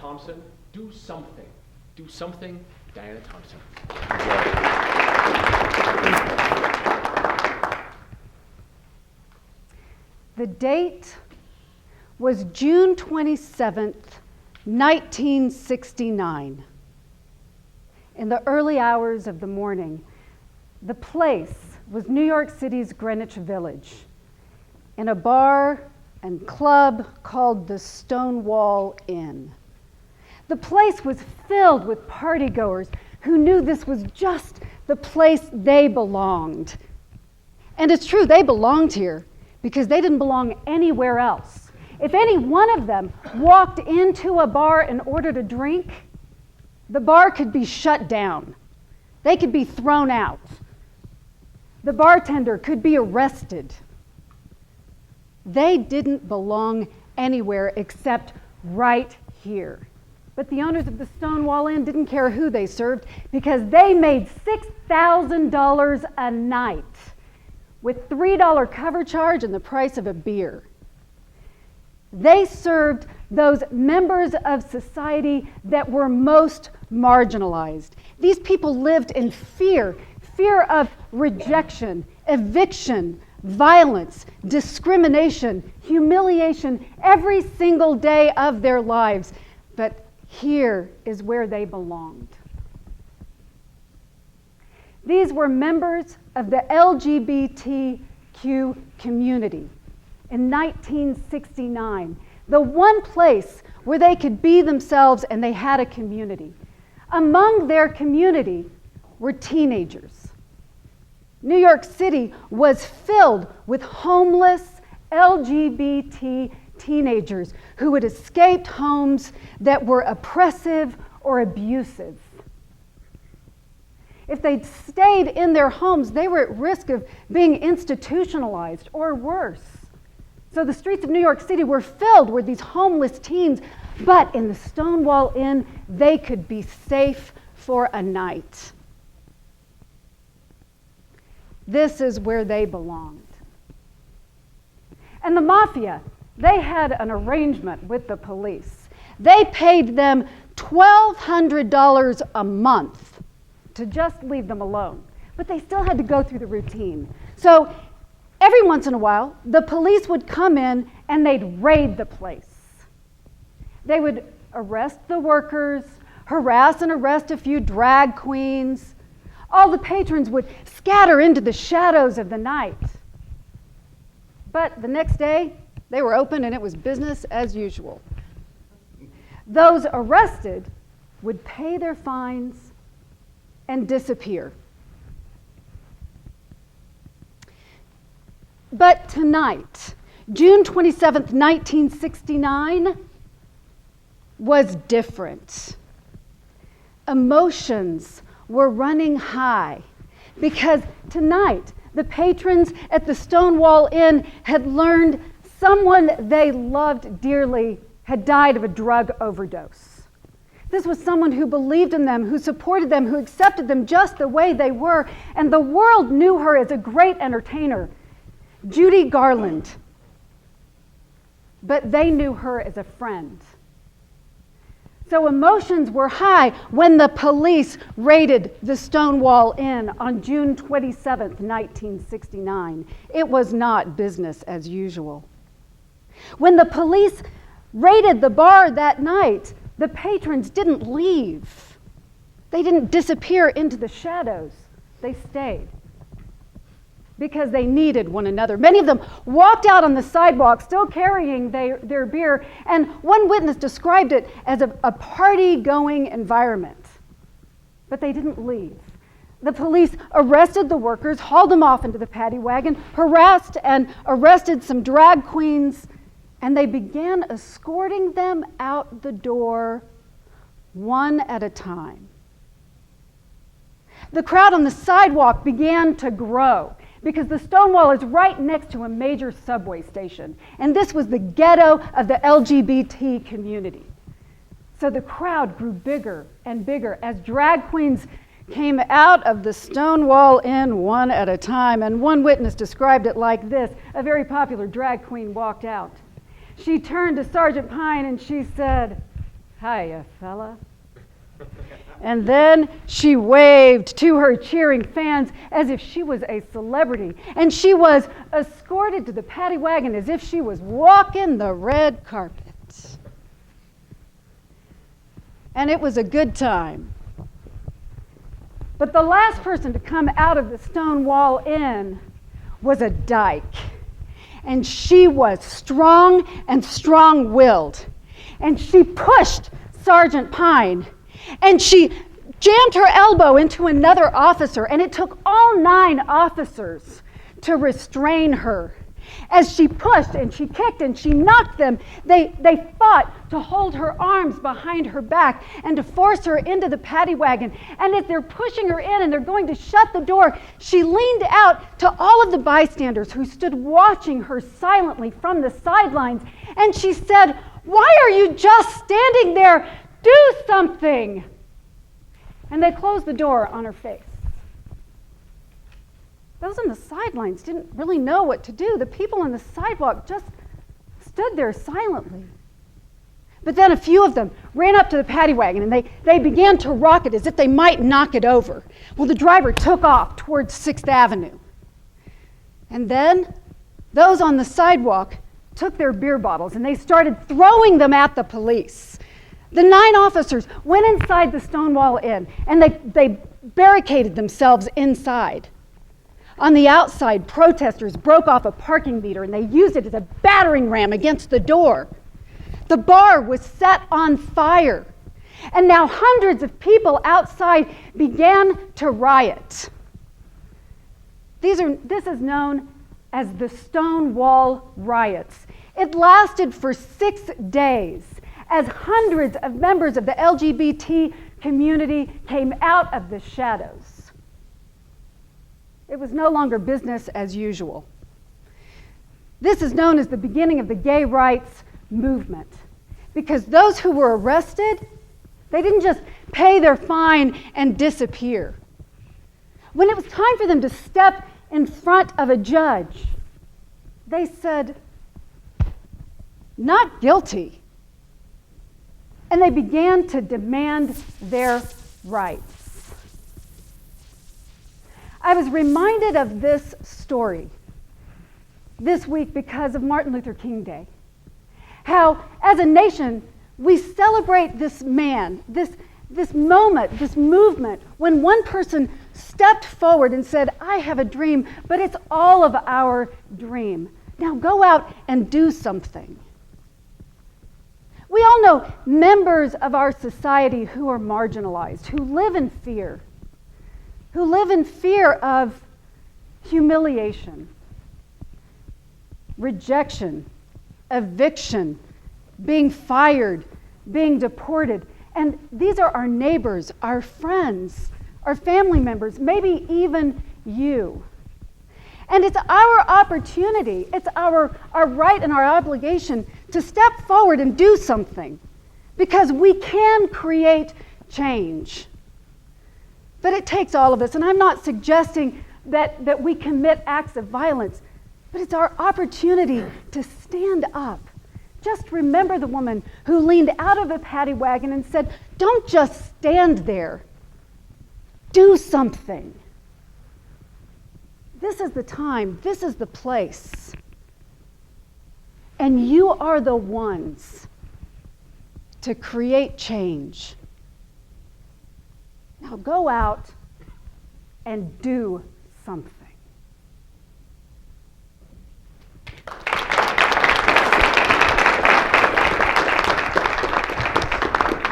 Thompson, do something. Do something, Diana Thompson. The date was June 27th, 1969. In the early hours of the morning, the place was New York City's Greenwich Village, in a bar and club called the Stonewall Inn. The place was filled with partygoers who knew this was just the place they belonged. And it's true, they belonged here because they didn't belong anywhere else. If any one of them walked into a bar in order to drink, the bar could be shut down. They could be thrown out. The bartender could be arrested. They didn't belong anywhere except right here. But the owners of the Stonewall Inn didn't care who they served because they made $6,000 a night with $3 cover charge and the price of a beer. They served those members of society that were most marginalized. These people lived in fear of rejection, eviction, violence, discrimination, humiliation every single day of their lives. But here is where they belonged. These were members of the LGBTQ community in 1969, the one place where they could be themselves and they had a community. Among their community were teenagers. New York City was filled with homeless LGBT teenagers who had escaped homes that were oppressive or abusive. If they'd stayed in their homes, they were at risk of being institutionalized or worse. So the streets of New York City were filled with these homeless teens, but in the Stonewall Inn, they could be safe for a night. This is where they belonged. And the mafia, they had an arrangement with the police. They paid them $1,200 a month to just leave them alone. But they still had to go through the routine. So every once in a while, the police would come in and they'd raid the place. They would arrest the workers, harass and arrest a few drag queens. All the patrons would scatter into the shadows of the night. But the next day, they were open and it was business as usual. Those arrested would pay their fines and disappear. But tonight, June 27th, 1969, was different. Emotions were running high because tonight the patrons at the Stonewall Inn had learned someone they loved dearly had died of a drug overdose. This was someone who believed in them, who supported them, who accepted them just the way they were, and the world knew her as a great entertainer, Judy Garland. But they knew her as a friend. So emotions were high when the police raided the Stonewall Inn on June 27th, 1969. It was not business as usual. When the police raided the bar that night, the patrons didn't leave. They didn't disappear into the shadows. They stayed because they needed one another. Many of them walked out on the sidewalk still carrying their beer, and one witness described it as a party-going environment. But they didn't leave. The police arrested the workers, hauled them off into the paddy wagon, harassed and arrested some drag queens, and they began escorting them out the door one at a time. The crowd on the sidewalk began to grow because the Stonewall is right next to a major subway station, and this was the ghetto of the LGBT community. So the crowd grew bigger and bigger as drag queens came out of the Stonewall Inn one at a time, and one witness described it like this. A very popular drag queen walked out. She turned to Sergeant Pine and she said, Hiya, fella. And then she waved to her cheering fans as if she was a celebrity. And she was escorted to the paddy wagon as if she was walking the red carpet. And it was a good time. But the last person to come out of the Stonewall Inn was a dyke. And she was strong and strong-willed. And she pushed Sergeant Pine. And she jammed her elbow into another officer. And it took all 9 officers to restrain her. As she pushed and she kicked and she knocked them, they fought to hold her arms behind her back and to force her into the paddy wagon. And as they're pushing her in and they're going to shut the door, she leaned out to all of the bystanders who stood watching her silently from the sidelines. And she said, "Why are you just standing there? Do something!" And they closed the door on her face. Those on the sidelines didn't really know what to do. The people on the sidewalk just stood there silently. But then a few of them ran up to the paddy wagon and they began to rock it as if they might knock it over. Well, the driver took off towards 6th Avenue. And then those on the sidewalk took their beer bottles and they started throwing them at the police. The 9 officers went inside the Stonewall Inn and they barricaded themselves inside. On the outside, protesters broke off a parking meter and they used it as a battering ram against the door. The bar was set on fire. And now hundreds of people outside began to riot. This is known as the Stonewall Riots. It lasted for 6 days as hundreds of members of the LGBT community came out of the shadows. It was no longer business as usual. This is known as the beginning of the gay rights movement because those who were arrested, they didn't just pay their fine and disappear. When it was time for them to step in front of a judge, they said, "Not guilty." And they began to demand their rights. I was reminded of this story this week because of Martin Luther King Day. How, as a nation, we celebrate this man, this moment, this movement, when one person stepped forward and said, "I have a dream, but it's all of our dream. Now go out and do something." We all know members of our society who are marginalized, who live in fear of humiliation, rejection, eviction, being fired, being deported. And these are our neighbors, our friends, our family members, maybe even you. And it's our opportunity, it's our right and our obligation to step forward and do something because we can create change. But it takes all of us, and I'm not suggesting that we commit acts of violence, but it's our opportunity to stand up. Just remember the woman who leaned out of a paddy wagon and said, "Don't just stand there. Do something." This is the time, this is the place. And you are the ones to create change. Now go out and do something.